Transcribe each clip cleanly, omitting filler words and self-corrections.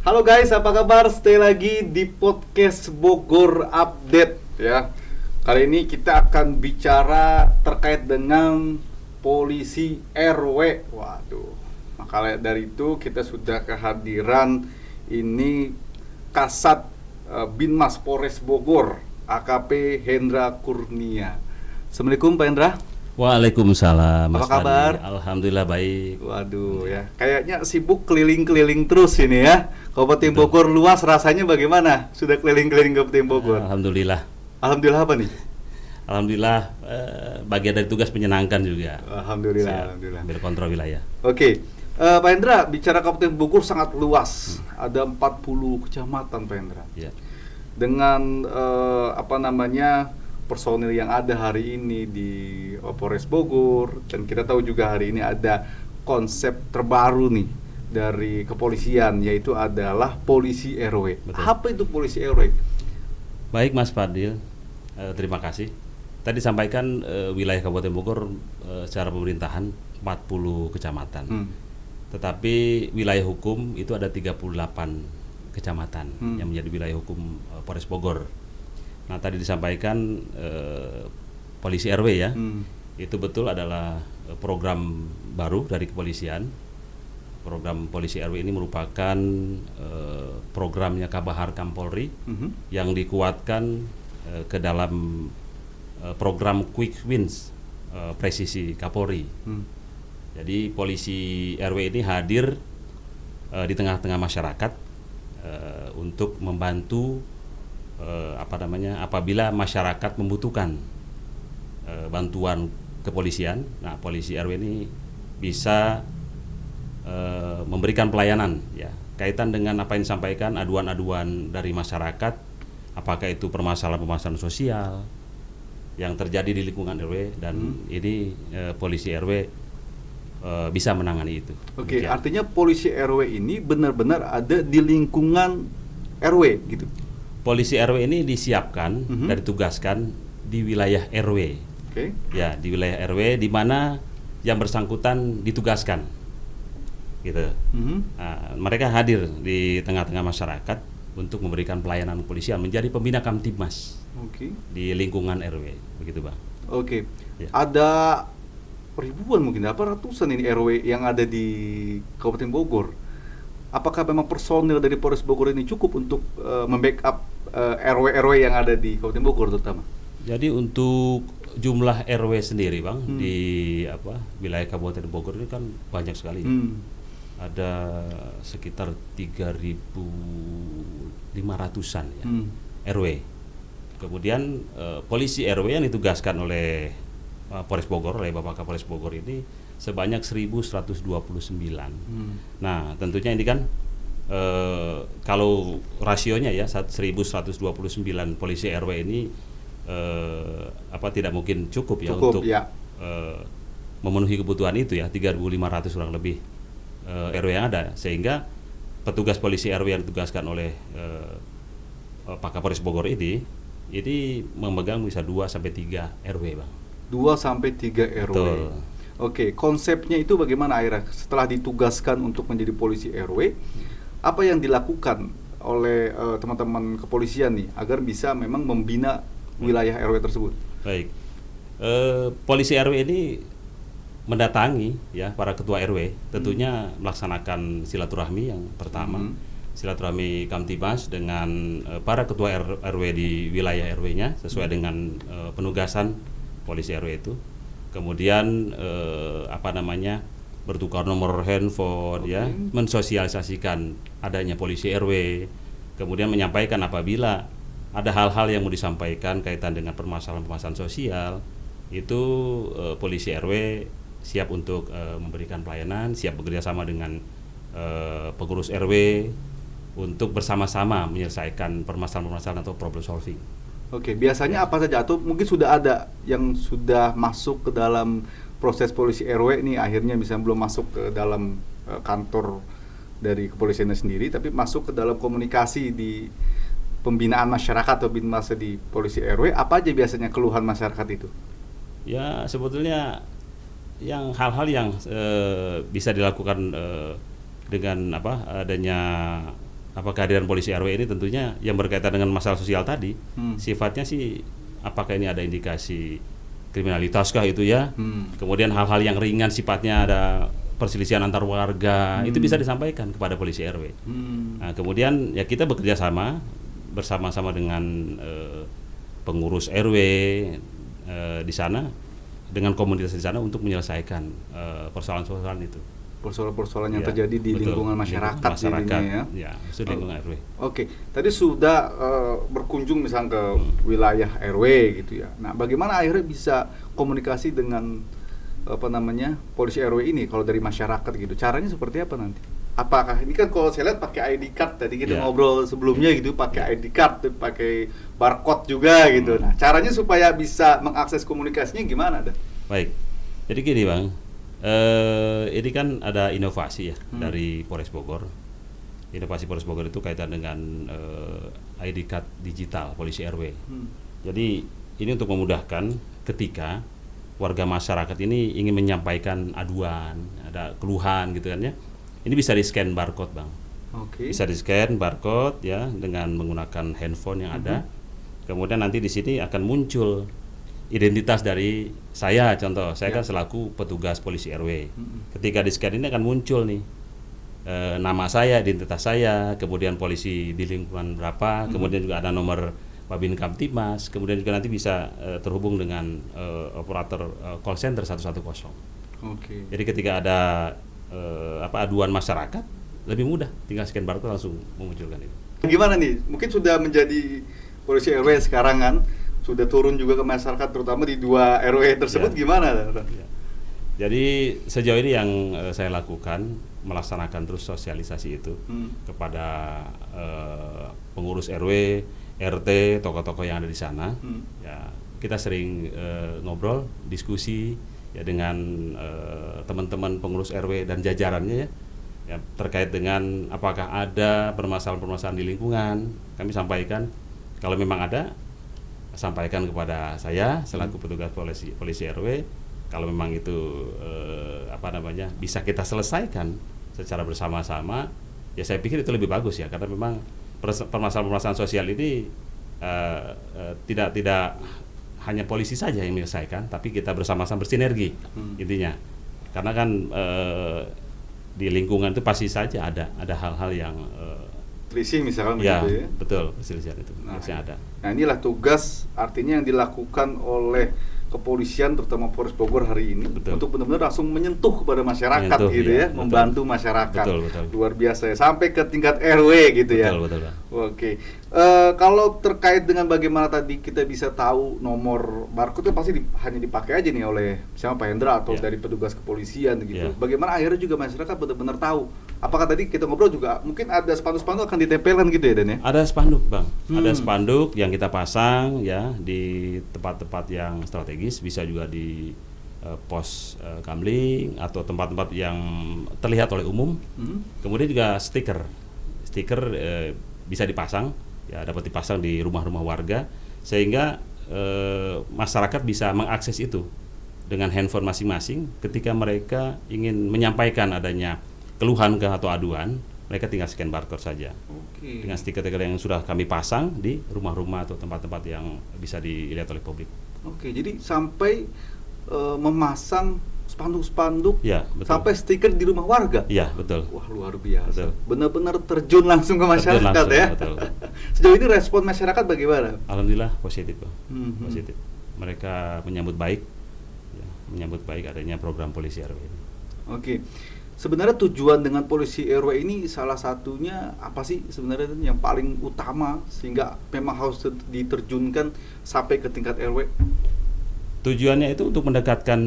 Halo guys, apa kabar? Stay lagi di podcast Bogor Update ya. Kali ini kita akan bicara terkait dengan polisi RW. Waduh. Maka dari itu kita sudah kehadiran ini Kasat Binmas Polres Bogor, AKP Hendra Kurnia. Assalamualaikum Pak Hendra. Waalaikumsalam. Apa kabar? Alhamdulillah baik. Waduh ya, kayaknya sibuk keliling-keliling terus ini ya. Kabupaten Bogor luas, rasanya bagaimana? Sudah keliling-keliling Kabupaten Bogor? Alhamdulillah. Alhamdulillah apa nih? Alhamdulillah bagian dari tugas menyenangkan juga. Alhamdulillah. Alhamdulillah. Berkontrol wilayah. Oke, Pak Hendra, bicara Kabupaten Bogor sangat luas. Ada 40 kecamatan Pak Hendra. Ya. Dengan personil yang ada hari ini di Polres Bogor, dan kita tahu juga hari ini ada konsep terbaru nih dari kepolisian, yaitu adalah polisi RW. Betul. Apa itu polisi RW? Baik Mas Fadil, terima kasih. Tadi sampaikan wilayah Kabupaten Bogor secara pemerintahan 40 kecamatan. Tetapi wilayah hukum itu ada 38 kecamatan yang menjadi wilayah hukum Polres Bogor. Nah, tadi disampaikan polisi RW ya, itu betul adalah program baru dari kepolisian. Program polisi RW ini merupakan programnya Kabahar Kampolri yang dikuatkan ke dalam program Quick Wins presisi Kapolri. Jadi polisi RW ini hadir di tengah-tengah masyarakat untuk membantu apabila masyarakat membutuhkan bantuan kepolisian. Nah, polisi RW ini bisa memberikan pelayanan ya, kaitan dengan apa yang disampaikan aduan-aduan dari masyarakat, apakah itu permasalahan sosial yang terjadi di lingkungan RW, dan ini polisi RW bisa menangani itu. Oke, artinya polisi RW ini benar-benar ada di lingkungan RW gitu. Polisi RW ini disiapkan dan ditugaskan di wilayah RW. Ya, di wilayah RW di mana yang bersangkutan ditugaskan, gitu. Nah, mereka hadir di tengah-tengah masyarakat untuk memberikan pelayanan kepolisian, menjadi pembina Kamtibmas di lingkungan RW, begitu Bang. Ya. Ada ribuan, mungkin apa ratusan ini RW yang ada di Kabupaten Bogor. Apakah memang personil dari Polres Bogor ini cukup untuk membackup RW-RW yang ada di Kabupaten Bogor terutama? Jadi untuk jumlah RW sendiri Bang, di wilayah Kabupaten Bogor ini kan banyak sekali. Ada sekitar 3.500-an ya, RW. Kemudian polisi RW yang ditugaskan oleh Polres Bogor, oleh Bapak Kapolres Bogor ini sebanyak 1.129. Nah, tentunya ini kan kalau rasionya ya 1.129 polisi RW ini tidak mungkin cukup ya untuk memenuhi kebutuhan itu ya, 3.500 kurang lebih RW yang ada, sehingga petugas polisi RW yang ditugaskan oleh Pak Kapolres Bogor ini memegang bisa 2-3 RW Bang. 2-3 RW. Betul. Oke, konsepnya itu bagaimana akhirnya setelah ditugaskan untuk menjadi polisi RW, apa yang dilakukan oleh teman-teman kepolisian nih agar bisa memang membina wilayah RW tersebut? Baik, polisi RW ini mendatangi ya para ketua RW, tentunya melaksanakan silaturahmi yang pertama, silaturahmi Kamtibmas dengan para ketua RW di wilayah RW-nya sesuai dengan penugasan polisi RW itu. Kemudian bertukar nomor handphone ya, mensosialisasikan adanya polisi RW, kemudian menyampaikan apabila ada hal-hal yang mau disampaikan kaitan dengan permasalahan sosial, itu polisi RW siap untuk memberikan pelayanan, siap bekerja sama dengan pengurus RW untuk bersama-sama menyelesaikan permasalahan atau problem solving. Oke, biasanya apa saja, atau mungkin sudah ada yang sudah masuk ke dalam proses polisi RW ini, akhirnya bisa belum masuk ke dalam kantor dari kepolisiannya sendiri, tapi masuk ke dalam komunikasi di pembinaan masyarakat atau binmas di polisi RW. Apa aja biasanya keluhan masyarakat itu? Ya, sebetulnya yang hal-hal yang bisa dilakukan dengan adanya kehadiran polisi RW ini tentunya yang berkaitan dengan masalah sosial tadi, sifatnya sih apakah ini ada indikasi kriminalitas kah itu ya, kemudian hal-hal yang ringan sifatnya ada perselisihan antar warga, itu bisa disampaikan kepada polisi RW. Nah, kemudian ya kita bekerja sama bersama-sama dengan pengurus RW di sana, dengan komunitas di sana untuk menyelesaikan persoalan-persoalan itu. Persoalan-persoalan yang Ya, terjadi di betul. lingkungan masyarakat jadinya ya. Ya, itu lingkungan RW. Oke, tadi sudah berkunjung misalnya ke wilayah RW gitu ya. Nah, bagaimana akhirnya bisa komunikasi dengan polisi RW ini kalau dari masyarakat gitu? Caranya seperti apa nanti? Apakah ini kan kalau saya lihat pakai ID card, tadi kita ngobrol sebelumnya gitu, pakai ID card, pakai barcode juga gitu. Nah, caranya supaya bisa mengakses komunikasinya gimana, Dan? Baik. Jadi gini, Bang. Ini kan ada inovasi ya dari Polres Bogor. Inovasi Polres Bogor itu kaitan dengan ID card digital polisi RW. Jadi ini untuk memudahkan ketika warga masyarakat ini ingin menyampaikan aduan, ada keluhan gitu kan ya. Ini bisa di-scan barcode, Bang. Oke. Bisa di-scan barcode ya dengan menggunakan handphone yang ada. Kemudian nanti di sini akan muncul identitas dari saya, contoh saya kan selaku petugas polisi RW. Ketika di scan ini akan muncul nih nama saya, identitas saya, kemudian polisi di lingkungan berapa, kemudian juga ada nomor Babin Kamtibmas, kemudian juga nanti bisa terhubung dengan operator call center 110. Oke. Jadi ketika ada aduan masyarakat lebih mudah, tinggal scan barcode langsung memunculkan itu. Gimana nih? Mungkin sudah menjadi polisi RW sekarang kan? Sudah turun juga ke masyarakat terutama di 2 RW tersebut gimana? Ya. Jadi sejauh ini yang saya lakukan melaksanakan terus sosialisasi itu kepada pengurus RW, RT, tokoh-tokoh yang ada di sana. Ya, kita sering ngobrol, diskusi ya dengan teman-teman pengurus RW dan jajarannya ya terkait dengan apakah ada permasalahan-permasalahan di lingkungan. Kami sampaikan kalau memang ada, sampaikan kepada saya selaku petugas polisi RW. Kalau memang itu bisa kita selesaikan secara bersama-sama, ya saya pikir itu lebih bagus ya, karena memang permasalahan-permasalahan sosial ini tidak hanya polisi saja yang menyelesaikan, tapi kita bersama-sama bersinergi intinya. Karena kan di lingkungan itu pasti saja ada hal-hal yang selisih misalkan ya, begitu ya. Betul, perselisihan itu Nah, ada. Nah, inilah tugas artinya yang dilakukan oleh kepolisian terutama Polres Bogor hari ini. Betul. Untuk benar-benar langsung menyentuh kepada masyarakat gitu ya, betul. membantu masyarakat. Betul. Luar biasa ya, sampai ke tingkat RW gitu ya. Betul. Oke. Kalau terkait dengan bagaimana tadi kita bisa tahu nomor barcode itu pasti hanya dipakai aja nih oleh siapa Pak Hendra atau dari petugas kepolisian gitu. Bagaimana akhirnya juga masyarakat benar-benar tahu. Apakah tadi kita ngobrol juga mungkin ada spanduk-spanduk akan ditempelkan gitu ya, Dan ya? Ada spanduk, Bang. Ada spanduk yang kita pasang ya di tempat-tempat yang strategis, bisa juga di pos kamling atau tempat-tempat yang terlihat oleh umum. Kemudian juga stiker bisa dipasang, ya dapat dipasang di rumah-rumah warga sehingga masyarakat bisa mengakses itu dengan handphone masing-masing. Ketika mereka ingin menyampaikan adanya keluhan atau aduan, mereka tinggal scan barcode saja. Dengan stiker-stiker yang sudah kami pasang di rumah-rumah atau tempat-tempat yang bisa dilihat oleh publik. Oke, jadi sampai memasang spanduk-spanduk, ya, betul. Sampai stiker di rumah warga. Iya, betul. Wah, luar biasa. Betul. Benar-benar terjun langsung ke masyarakat langsung, ya. Betul. Sejauh ini respon masyarakat bagaimana? Alhamdulillah positif, Pak. Positif. Mereka menyambut baik adanya program polisi RW ini. Oke. Sebenarnya tujuan dengan polisi RW ini salah satunya apa sih sebenarnya yang paling utama sehingga memang harus diterjunkan sampai ke tingkat RW? Tujuannya itu untuk mendekatkan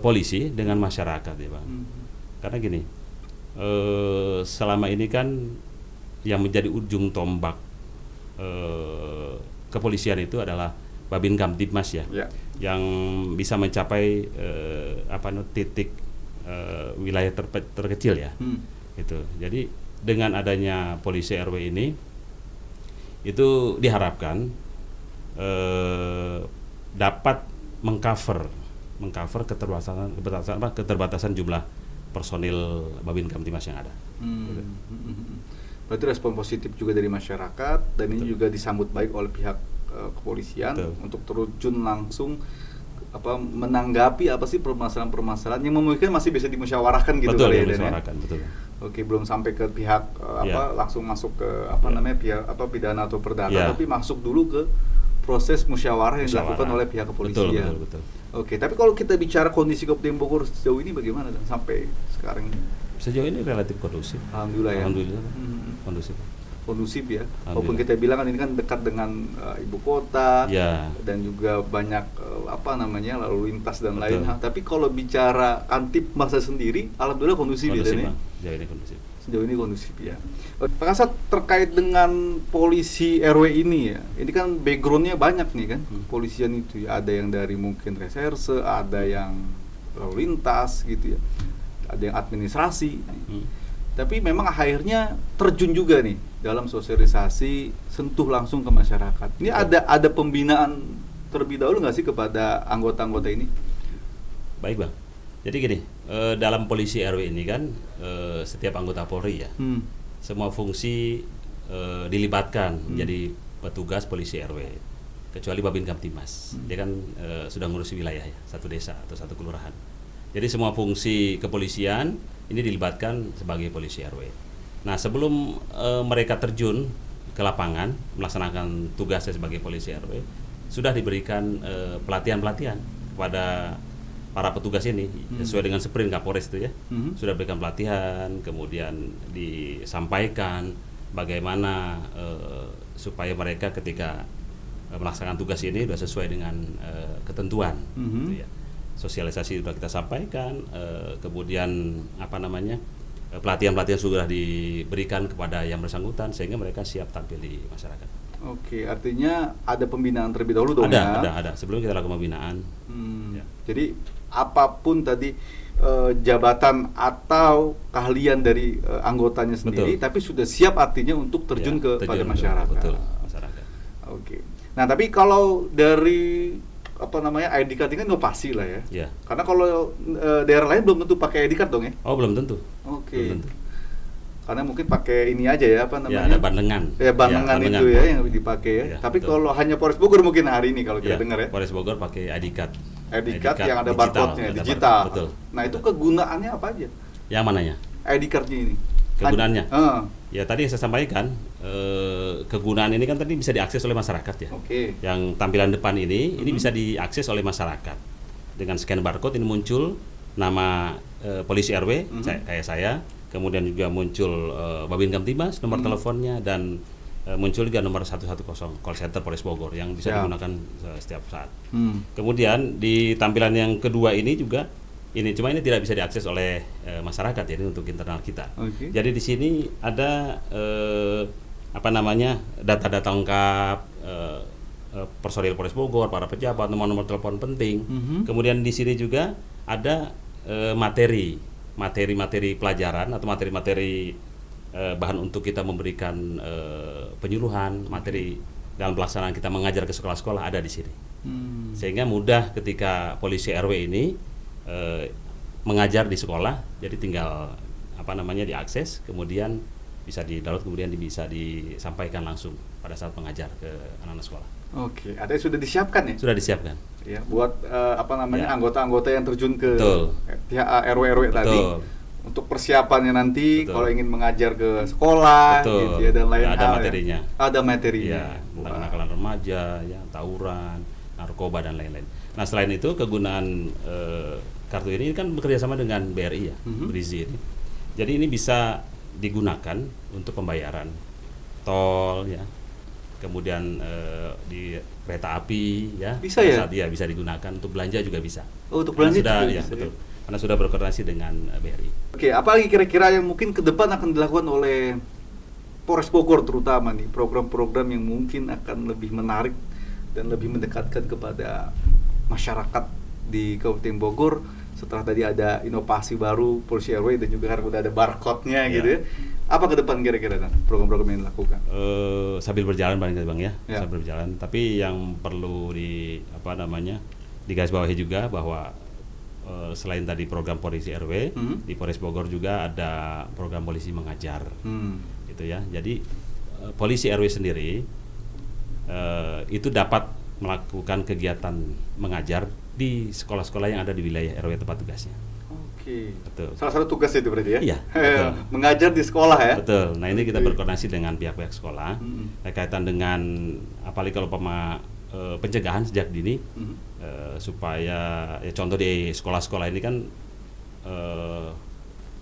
polisi dengan masyarakat ya, Bang. Karena gini, selama ini kan yang menjadi ujung tombak kepolisian itu adalah Babin Kamtibmas ya, yang bisa mencapai titik wilayah terkecil ya, itu. Jadi dengan adanya polisi RW ini, itu diharapkan dapat mengcover keterbatasan jumlah personil Babin Kamtibmas yang ada. Gitu. Berarti respon positif juga dari masyarakat dan ini juga disambut baik oleh pihak kepolisian. Betul. Untuk terjun langsung menanggapi apa sih permasalahan-permasalahan yang memungkinkan masih bisa dimusyawarahkan gitu Betul, kali ya, Dan, ya? dimusyawarahkan, betul. Oke, belum sampai ke pihak langsung masuk ke pihak pidana atau perdata, tapi masuk dulu ke proses musyawarah yang dilakukan oleh pihak kepolisian. Betul. Oke, tapi kalau kita bicara kondisi Kabupaten Bogor sejauh ini bagaimana Dan sampai sekarang ini? Sejauh ini relatif kondusif. Alhamdulillah ya. Kondusif ya. Walaupun kita bilang kan ini kan dekat dengan ibu kota dan juga banyak lalu lintas dan lain hal. Tapi kalau bicara Kantip Masa sendiri, alhamdulillah kondusif ya. Sejauh ini kondusif ya. Pak Kasat, terkait dengan polisi RW ini ya, ini kan backgroundnya banyak nih kan, polisian itu ya. Ada yang dari mungkin reserse, ada yang lalu lintas gitu ya, ada yang administrasi. Tapi memang akhirnya terjun juga nih dalam sosialisasi, sentuh langsung ke masyarakat. Ini ada pembinaan terlebih dahulu nggak sih kepada anggota-anggota ini? Baik Bang, jadi gini, dalam polisi RW ini kan setiap anggota Polri ya, semua fungsi dilibatkan menjadi petugas polisi RW, kecuali Babin Kamtimas. Dia kan sudah ngurusi wilayah ya, satu desa atau satu kelurahan. Jadi semua fungsi kepolisian ini dilibatkan sebagai polisi RW. Nah, sebelum mereka terjun ke lapangan melaksanakan tugasnya sebagai polisi RW, sudah diberikan pelatihan-pelatihan kepada para petugas ini sesuai dengan sprint Kapolres itu ya. Sudah berikan pelatihan, kemudian disampaikan bagaimana supaya mereka ketika melaksanakan tugas ini sudah sesuai dengan ketentuan gitu ya. Sosialisasi sudah kita sampaikan, kemudian pelatihan-pelatihan sudah diberikan kepada yang bersangkutan sehingga mereka siap tampil di masyarakat. Oke, artinya ada pembinaan terlebih dahulu dong ya? Ada. Sebelum kita lakukan pembinaan. Ya. Jadi apapun tadi jabatan atau keahlian dari anggotanya sendiri, tapi sudah siap artinya untuk terjun kepada masyarakat. Betul, masyarakat. Oke. Nah, tapi kalau dari ID card ini kan inovasi lah ya. Yeah. Karena kalau daerah lain belum tentu pakai ID card dong ya. Oh, belum tentu. Oke. Belum tentu. Karena mungkin pakai ini aja ya, Ya, ada bandengan. Ya, bandengan itu ya yang dipakai ya. Tapi betul. Kalau hanya Polres Bogor mungkin hari ini kalau kita dengar ya. Polres Bogor pakai ID card. ID card yang ada barcode-nya, digital. Betul. Nah, itu kegunaannya apa aja? Yang mananya? ID card-nya ini. Kegunaannya? Ya, tadi yang saya sampaikan, kegunaan ini kan tadi bisa diakses oleh masyarakat ya. Yang tampilan depan ini bisa diakses oleh masyarakat. Dengan scan barcode ini muncul nama polisi RW, kayak saya, kemudian juga muncul Babin Kamtimas, nomor teleponnya, dan muncul juga nomor 110 call center Polres Bogor yang bisa digunakan setiap saat. Kemudian di tampilan yang kedua ini juga cuma ini tidak bisa diakses oleh masyarakat ya, ini untuk internal kita. Jadi di sini ada data-data lengkap personil Polres Bogor, para pejabat, nomor-nomor telepon penting. Kemudian di sini juga ada materi pelajaran atau materi bahan untuk kita memberikan penyuluhan, materi dalam pelaksanaan kita mengajar ke sekolah-sekolah ada di sini. Sehingga mudah ketika polisi RW ini mengajar di sekolah, jadi tinggal diakses, kemudian bisa di-download, kemudian bisa disampaikan langsung pada saat mengajar ke anak-anak sekolah. Oke, ada yang sudah disiapkan ya? Sudah disiapkan. Ya, buat anggota-anggota yang terjun ke pihak RW tadi. Untuk persiapannya nanti kalau ingin mengajar ke sekolah gitu ya, dan lain hal. Ada materinya. Ada materinya. Ya, tentang kenakalan remaja, ya, tawuran, narkoba dan lain-lain. Nah, selain itu kegunaan kartu ini kan bekerja sama dengan BRI ya, Brizi ini. Jadi ini bisa digunakan untuk pembayaran tol ya. Kemudian di kereta api ya. Bisa ya? Bisa digunakan untuk belanja juga bisa. Oh, untuk belanja juga ya, bisa. Betul. Karena sudah berkoordinasi dengan BRI. Oke, apa lagi kira-kira yang mungkin ke depan akan dilakukan oleh Polres Bogor terutama nih, program-program yang mungkin akan lebih menarik dan lebih mendekatkan kepada masyarakat di Kabupaten Bogor setelah tadi ada inovasi baru polisi RW dan juga udah ada barcode-nya gitu ya. Apa ke depan kira-kira program-program yang dilakukan? Sambil berjalan Bang ya. Sambil berjalan, tapi yang perlu digarisbawahi juga bahwa selain tadi program polisi RW, di Polres Bogor juga ada program polisi mengajar. gitu ya. Jadi polisi RW sendiri itu dapat melakukan kegiatan mengajar di sekolah-sekolah yang ada di wilayah RW tempat tugasnya. Oke. Betul. Salah satu tugas itu berarti ya? Iya, betul. Mengajar di sekolah ya? Betul. Nah ini kita Oke. berkoordinasi dengan pihak-pihak sekolah berkaitan dengan apalagi kalau pencegahan sejak dini supaya ya contoh di sekolah-sekolah ini kan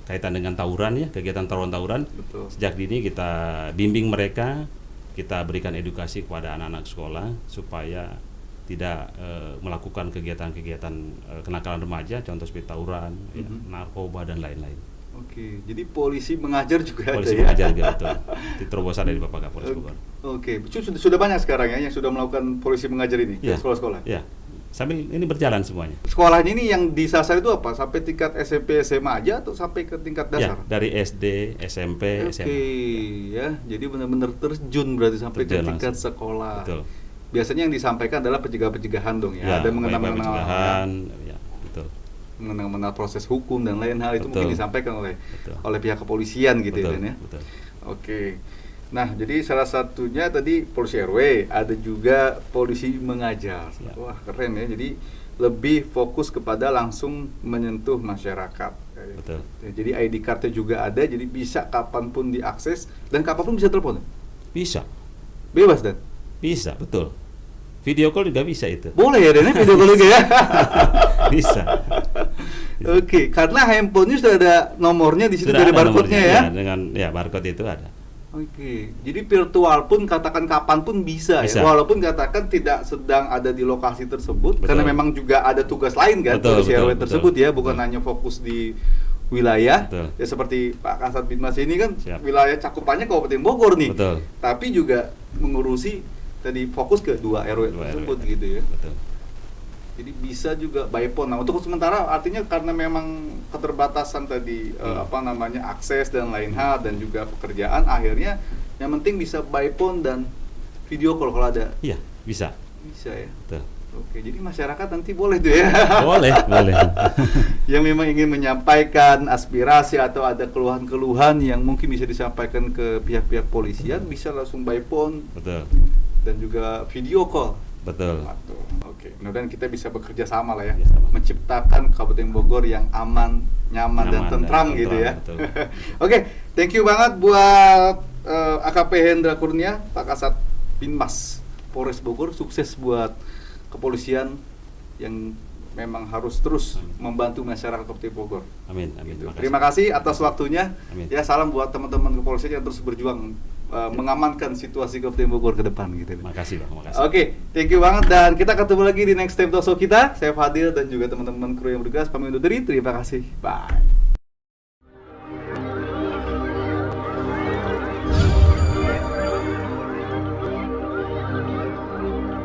kaitan dengan tawuran ya, kegiatan tawuran-tawuran. Betul. Sejak dini kita bimbing mereka, kita berikan edukasi kepada anak-anak sekolah supaya tidak melakukan kegiatan-kegiatan kenakalan remaja, contoh seperti tawuran, ya, narkoba dan lain-lain. Oke, jadi polisi mengajar juga Polisi ada ya? mengajar juga betul. Di terobosan dari Bapak Kapolres Bogor. Oke, sudah banyak sekarang ya yang sudah melakukan polisi mengajar ini ke Iya. sekolah-sekolah. Ya, sambil ini berjalan semuanya. Sekolahnya ini yang disasar itu apa? Sampai tingkat SMP, SMA aja atau sampai ke tingkat Ya, dasar? dari SD, SMP, Oke, SMA. ya. Jadi benar-benar terjun berarti sampai Terjun ke tingkat langsung. sekolah. Betul. Biasanya yang disampaikan adalah pencegahan dong ya. Ya, Ada upaya-upaya mengenang-mengenang pencegahan, ya, betul. mengenang proses hukum dan lain hal itu Betul. mungkin disampaikan oleh Betul. pihak kepolisian gitu Betul, ya, Dan, ya. betul. Oke. Nah, jadi salah satunya tadi polisi RW, ada juga polisi mengajar. Siap. Wah, keren ya. Jadi lebih fokus kepada langsung menyentuh masyarakat. Betul. Jadi ID card-nya juga ada, jadi bisa kapanpun diakses dan kapanpun bisa telepon. Bisa, Bebas, Dan. bisa, betul. Video call juga bisa itu. Boleh ya, Dan, ya, video call juga ya. Bisa. Oke, karena handphonenya sudah ada nomornya di situ Sudah dari ada barcode-nya nomornya, ya. dengan ya barcode itu ada. Oke, jadi virtual pun katakan kapan pun bisa, Bisa. ya, walaupun katakan tidak sedang ada di lokasi tersebut, Betul. karena memang juga ada tugas lain kan, Betul, polisi betul, RW betul. tersebut ya, bukan Betul. hanya fokus di wilayah, Betul. ya seperti Pak Kasat Binmas ini kan Siap. wilayah cakupannya Kabupaten Bogor nih, Betul. tapi juga mengurusi tadi fokus ke 2 RW Dua tersebut RW. gitu ya. Betul. Jadi bisa juga by phone. Nah, untuk sementara artinya karena memang keterbatasan tadi akses dan lain hal dan juga pekerjaan, akhirnya yang penting bisa by phone dan video call kalau ada. Iya, bisa. Bisa ya. Betul. Oke, jadi masyarakat nanti boleh tuh ya. Boleh, boleh. Yang memang ingin menyampaikan aspirasi atau ada keluhan-keluhan yang mungkin bisa disampaikan ke pihak-pihak polisian bisa langsung by phone Betul. dan juga video call. Betul. Waduh, oke. Mudah-mudahan kita bisa bekerja sama lah ya, Bekerja sama. menciptakan Kabupaten Bogor yang aman, nyaman dan tentram gitu ya. betul. Oke, thank you banget buat AKP Hendra Kurnia, Pak Kasat Binmas Polres Bogor, sukses buat kepolisian yang memang harus terus membantu masyarakat Kabupaten Bogor. Amin, amin. Gitu. Makasih. Terima kasih atas waktunya. Amin. Ya, salam buat teman-teman kepolisian yang terus berjuang mengamankan situasi Kabupaten Bogor ke depan gitu. Makasih, Bang. Makasih. Oke, thank you banget dan kita ketemu lagi di next time talk show kita. Saya Fadil dan juga teman-teman kru yang bertugas pamit undur diri. Terima kasih. Bye.